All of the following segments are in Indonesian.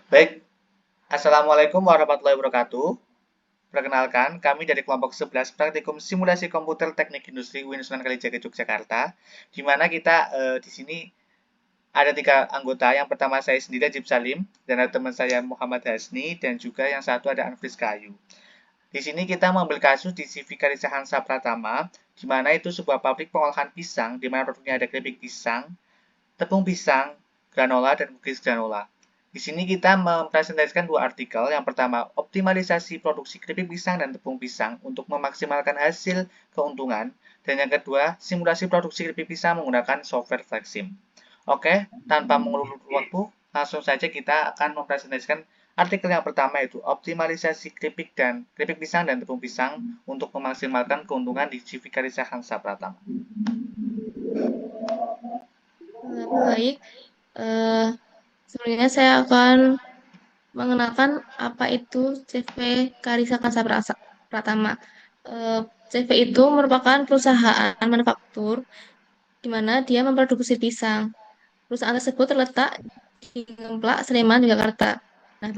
Baik, Assalamualaikum warahmatullahi wabarakatuh. Perkenalkan, kami dari kelompok 11 Praktikum Simulasi Komputer Teknik Industri UIN Sunan Kalijaga Yogyakarta, di mana kita di sini ada 3 anggota. Yang pertama saya sendiri, Najib Salim, dan ada teman saya Muhammad Hasni, dan juga yang satu ada Anfis Kayu. Di sini kita mengambil kasus di CV Karisa Hansa Pratama, di mana itu sebuah pabrik pengolahan pisang, di mana produknya ada keripik pisang, tepung pisang, granola, dan cookies granola. Di sini kita mempresentasikan 2 artikel. Yang pertama, optimalisasi produksi keripik pisang dan tepung pisang untuk memaksimalkan hasil keuntungan. Dan yang kedua, simulasi produksi keripik pisang menggunakan software Flexim. Oke, tanpa mengulur waktu, langsung saja kita akan mempresentasikan artikel yang pertama, yaitu optimalisasi keripik pisang dan tepung pisang untuk memaksimalkan keuntungan di CV Karisa Hansa Pratama. Baik, eh, sebelumnya saya akan mengenalkan apa itu CV Karisa Kansa Pratama. Eh, CV itu merupakan perusahaan manufaktur di mana dia memproduksi pisang. Perusahaan tersebut terletak di Ngemplak, Sleman, Yogyakarta. Nah,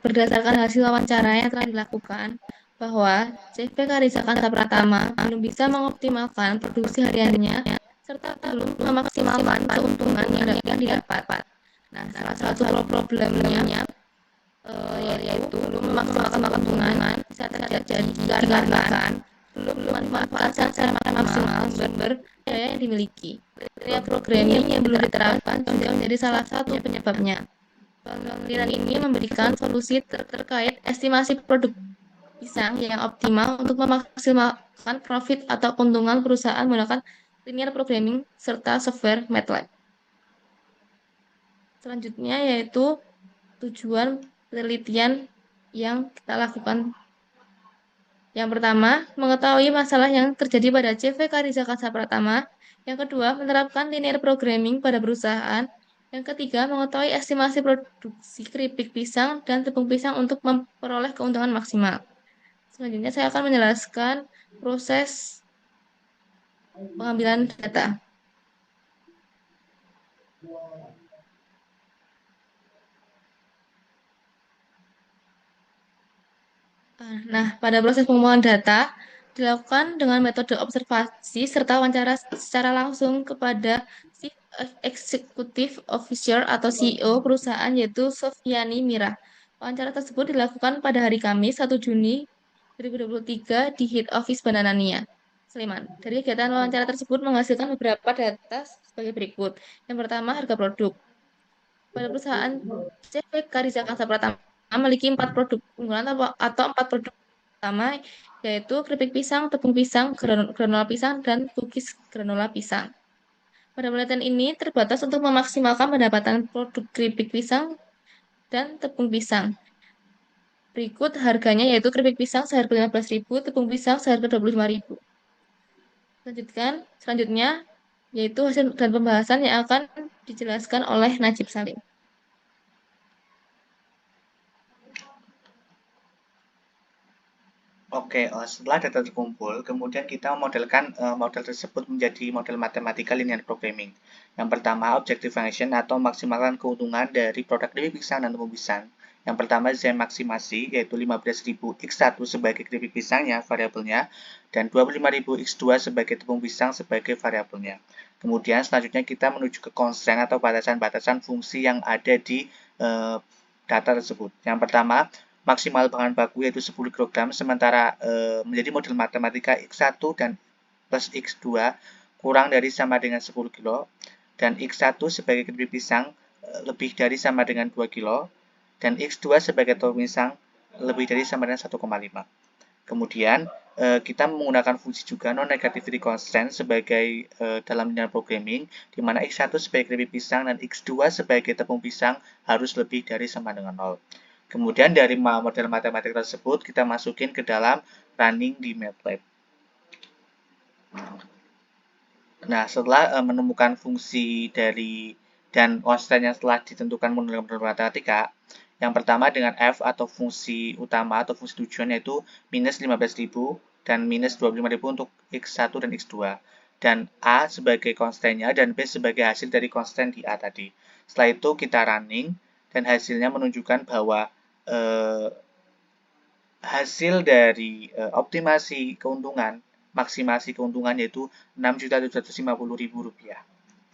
berdasarkan hasil wawancara yang telah dilakukan, bahwa CV Karisa Kansa Pratama belum bisa mengoptimalkan produksi hariannya serta belum memaksimalkan keuntungan yang didapat. Nah, salah satu problemnya yaitu belum memaksimalkan keuntungan bisa terjadi dikarenakan belum memanfaatkan secara maksimal sumber daya yang dimiliki. Daya programming yang belum diterapkan juga menjadi salah satu penyebabnya. Penelitian ini memberikan solusi terkait estimasi produk pisang yang optimal untuk memaksimalkan profit atau keuntungan perusahaan menggunakan linear programming serta software MATLAB. Selanjutnya yaitu tujuan penelitian yang kita lakukan. Yang pertama, mengetahui masalah yang terjadi pada CV Karisa Kansa Pratama. Yang kedua, menerapkan linear programming pada perusahaan. Yang ketiga, mengetahui estimasi produksi keripik pisang dan tepung pisang untuk memperoleh keuntungan maksimal. Selanjutnya, saya akan menjelaskan proses pengambilan data. Nah, pada proses pengumpulan data dilakukan dengan metode observasi serta wawancara secara langsung kepada Chief Executive Officer atau CEO perusahaan, yaitu Sofiani Mirah. Wawancara tersebut dilakukan pada hari Kamis 1 Juni 2023 di Head Office Bananania, Sleman. Dari kegiatan wawancara tersebut menghasilkan beberapa data sebagai berikut. Yang pertama, harga produk. Pada perusahaan CV Karisa Kansa Pratama memiliki 4 produk unggulan atau 4 produk utama, yaitu keripik pisang, tepung pisang, granola pisang, dan cookies granola pisang. Pada penelitian ini terbatas untuk memaksimalkan pendapatan produk keripik pisang dan tepung pisang. Berikut harganya, yaitu keripik pisang seharga 15.000, tepung pisang seharga 25.000. Selanjutnya yaitu hasil dan pembahasan yang akan dijelaskan oleh Najib Salim. Oke, setelah data terkumpul, kemudian kita memodelkan model tersebut menjadi model matematika linear programming. Yang pertama, objective function atau maksimalkan keuntungan dari produk keripik pisang dan tepung pisang. Yang pertama, Z maksimasi, yaitu 15.000 X1 sebagai keripik pisangnya, variabelnya, dan 25.000 X2 sebagai tepung pisang sebagai variabelnya. Kemudian selanjutnya kita menuju ke constraint atau batasan-batasan fungsi yang ada di data tersebut. Yang pertama, maksimal bahan baku yaitu 10 kg, sementara menjadi model matematika X1 dan plus X2 kurang dari sama dengan 10 kg, dan X1 sebagai keripik pisang lebih dari sama dengan 2 kg, dan X2 sebagai tepung pisang lebih dari sama dengan 1,5. Kemudian kita menggunakan fungsi juga non-negativity constraint sebagai dalam linear programming, di mana X1 sebagai keripik pisang dan X2 sebagai tepung pisang harus lebih dari sama dengan 0. Kemudian dari model matematik tersebut kita masukin ke dalam running di MATLAB. Nah, setelah menemukan fungsi dari dan constraint yang setelah ditentukan menggunakan model matematika, yang pertama dengan f atau fungsi utama atau fungsi tujuan, yaitu minus 15.000 dan minus 25.000 untuk X1 dan X2. Dan A sebagai constraint-nya dan B sebagai hasil dari constraint di A tadi. Setelah itu kita running. dan hasilnya menunjukkan bahwa hasil dari optimasi keuntungan, maksimasi keuntungan yaitu Rp6.750.000.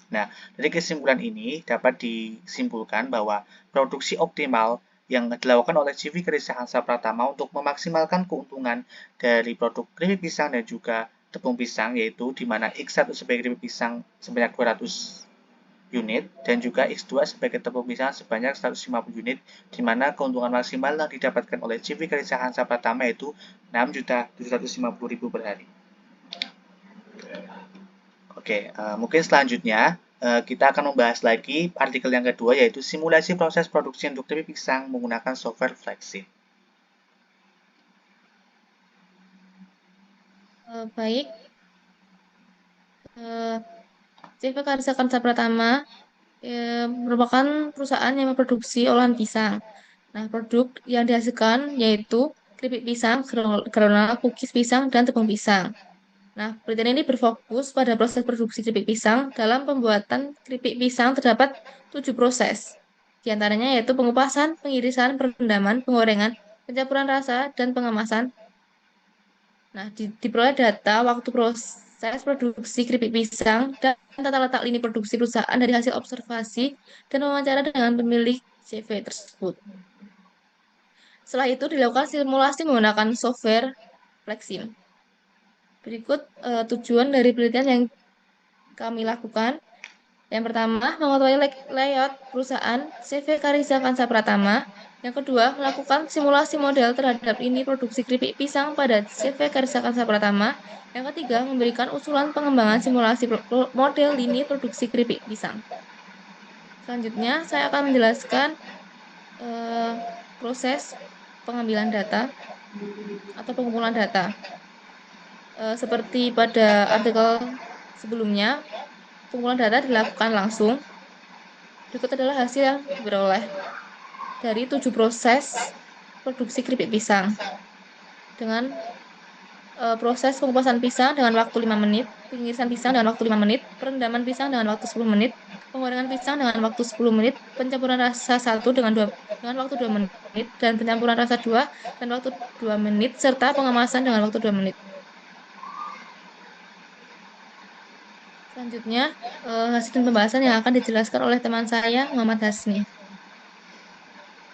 Nah, dari kesimpulan ini dapat disimpulkan bahwa produksi optimal yang dilakukan oleh CV Karisa Hansa Pratama untuk memaksimalkan keuntungan dari produk keripik pisang dan juga tepung pisang, yaitu di mana X1 sebagai keripik pisang sebanyak 200 unit dan juga X2 sebagai tepung pisang sebanyak 150 unit, di mana keuntungan maksimal yang didapatkan oleh CV Karisa Hansa Pratama yaitu Rp6.750.000 per hari. Oke, mungkin selanjutnya kita akan membahas lagi artikel yang kedua, yaitu simulasi proses produksi untuk keripik pisang menggunakan software Flexim. Baik, CV Karisa Kansa Pratama merupakan perusahaan yang memproduksi olahan pisang. Nah, produk yang dihasilkan yaitu keripik pisang, granola, cookies pisang, dan tepung pisang. Nah, penelitian ini berfokus pada proses produksi keripik pisang. Dalam pembuatan keripik pisang terdapat 7 proses. Di antaranya yaitu pengupasan, pengirisan, perendaman, penggorengan, pencampuran rasa, dan pengemasan. Nah, diperoleh data waktu proses produksi keripik pisang dan tata letak lini produksi perusahaan dari hasil observasi dan wawancara dengan pemilik CV tersebut. Setelah itu dilakukan simulasi menggunakan software Flexim. Berikut tujuan dari penelitian yang kami lakukan. Yang pertama, mengetahui layout perusahaan CV Karisa Kansa Pratama. Yang kedua, melakukan simulasi model terhadap ini produksi keripik pisang pada CV Karisa Kansa Pratama. Yang ketiga, memberikan usulan pengembangan simulasi model lini produksi keripik pisang. Selanjutnya, saya akan menjelaskan proses pengambilan data atau pengumpulan data. Seperti pada artikel sebelumnya, pengumpulan data dilakukan langsung. Berikut adalah hasil yang diperoleh dari 7 proses produksi keripik pisang. Dengan proses pengupasan pisang dengan waktu 5 menit, pengirisan pisang dengan waktu 5 menit, perendaman pisang dengan waktu 10 menit, penggorengan pisang dengan waktu 10 menit, pencampuran rasa 1 dengan waktu 2 menit, dan pencampuran rasa 2 dan waktu 2 menit, serta pengemasan dengan waktu 2 menit. Selanjutnya, hasil dan pembahasan yang akan dijelaskan oleh teman saya, Muhammad Hasni.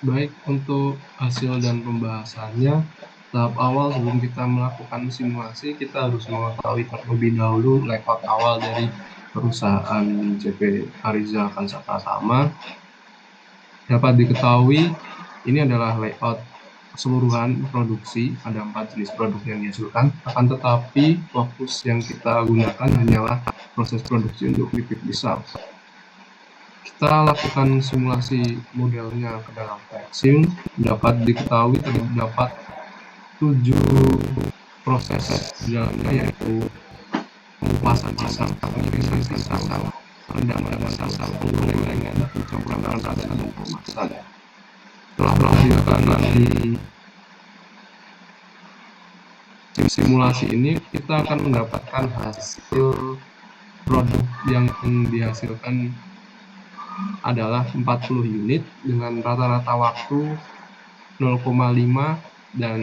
Baik, untuk hasil dan pembahasannya, tahap awal sebelum kita melakukan simulasi, kita harus mengetahui terlebih dahulu layout awal dari perusahaan CV Karisa Kansa Pratama. Dapat diketahui, ini adalah layout keseluruhan produksi, ada 4 jenis produk yang dihasilkan, akan tetapi fokus yang kita gunakan hanyalah proses produksi untuk keripik pisang. Kita lakukan simulasi modelnya ke dalam Flexim. Dapat diketahui terdapat 7 proses di dalamnya, yaitu pengupasan pisang, pengirisan pisang, perendaman pisang, penggorengan, pencampuran rasa, dan pengemasan. Setelah melakukan di simulasi ini, kita akan mendapatkan hasil produk yang dihasilkan adalah 40 unit dengan rata-rata waktu 0,5 dan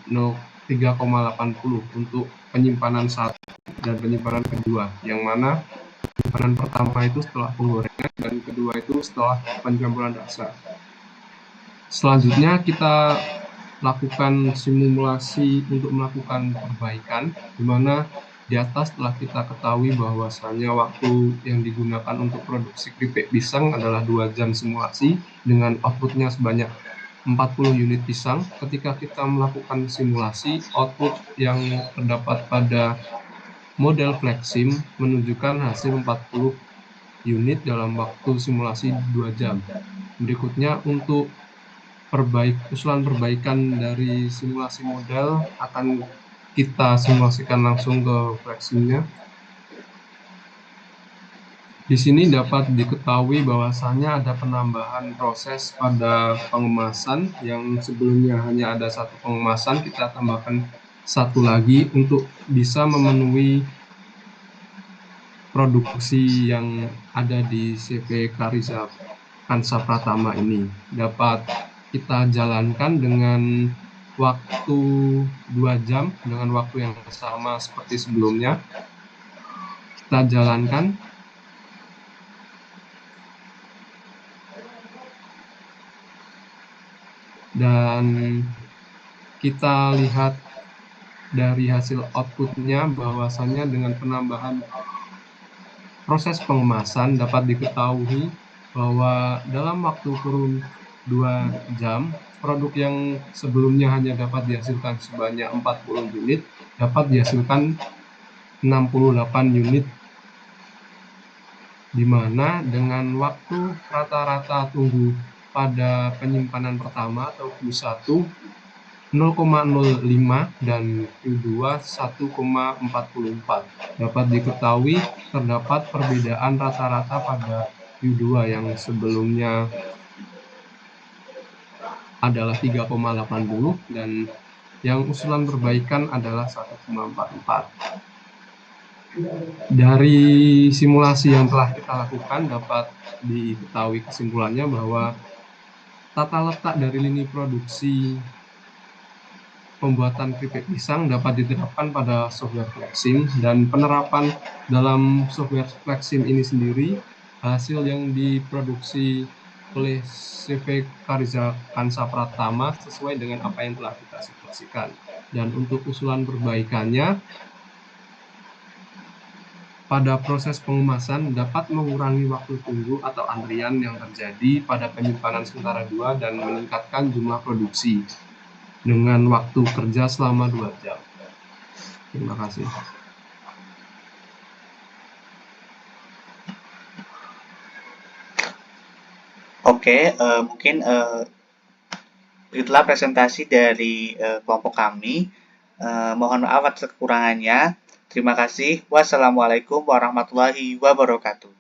3,80 untuk penyimpanan 1 dan penyimpanan kedua, yang mana penyimpanan pertama itu setelah penggorengan dan kedua itu setelah pencampuran rasa. Selanjutnya kita lakukan simulasi untuk melakukan perbaikan, di mana di atas telah kita ketahui bahwasannya waktu yang digunakan untuk produksi keripik pisang adalah 2 jam simulasi dengan outputnya sebanyak 40 unit pisang. Ketika kita melakukan simulasi, output yang terdapat pada model Flexim menunjukkan hasil 40 unit dalam waktu simulasi 2 jam. Berikutnya, untuk usulan perbaikan dari simulasi model akan kita simulasikan langsung ke Fleximnya. Di sini dapat diketahui bahwasannya ada penambahan proses pada pengemasan, yang sebelumnya hanya ada 1 pengemasan, kita tambahkan 1 lagi untuk bisa memenuhi produksi yang ada di CV Karisa Kansa Pratama ini dapat kita jalankan dengan waktu 2 jam dengan waktu yang sama seperti sebelumnya. Kita jalankan. Dan kita lihat dari hasil outputnya bahwasannya dengan penambahan proses pengemasan dapat diketahui bahwa dalam waktu kurun 2 jam, produk yang sebelumnya hanya dapat dihasilkan sebanyak 40 unit, dapat dihasilkan 68 unit, di mana dengan waktu rata-rata tunggu pada penyimpanan pertama atau Q1 0,05 dan Q2 1,44. Dapat diketahui terdapat perbedaan rata-rata pada Q2 yang sebelumnya adalah 3,80 dan yang usulan perbaikan adalah 1,44. Dari simulasi yang telah kita lakukan dapat diketahui kesimpulannya bahwa tata letak dari lini produksi pembuatan keripik pisang dapat diterapkan pada software Flexim, dan penerapan dalam software Flexim ini sendiri hasil yang diproduksi oleh CV Karisa Kansa Pratama sesuai dengan apa yang telah kita simulasikan. Dan untuk usulan perbaikannya, pada proses pengemasan dapat mengurangi waktu tunggu atau antrian yang terjadi pada penyimpanan sementara 2 dan meningkatkan jumlah produksi dengan waktu kerja selama 2 jam. Terima kasih. Oke, mungkin itulah presentasi dari kelompok kami. Mohon maaf atas kekurangannya. Terima kasih. Wassalamualaikum warahmatullahi wabarakatuh.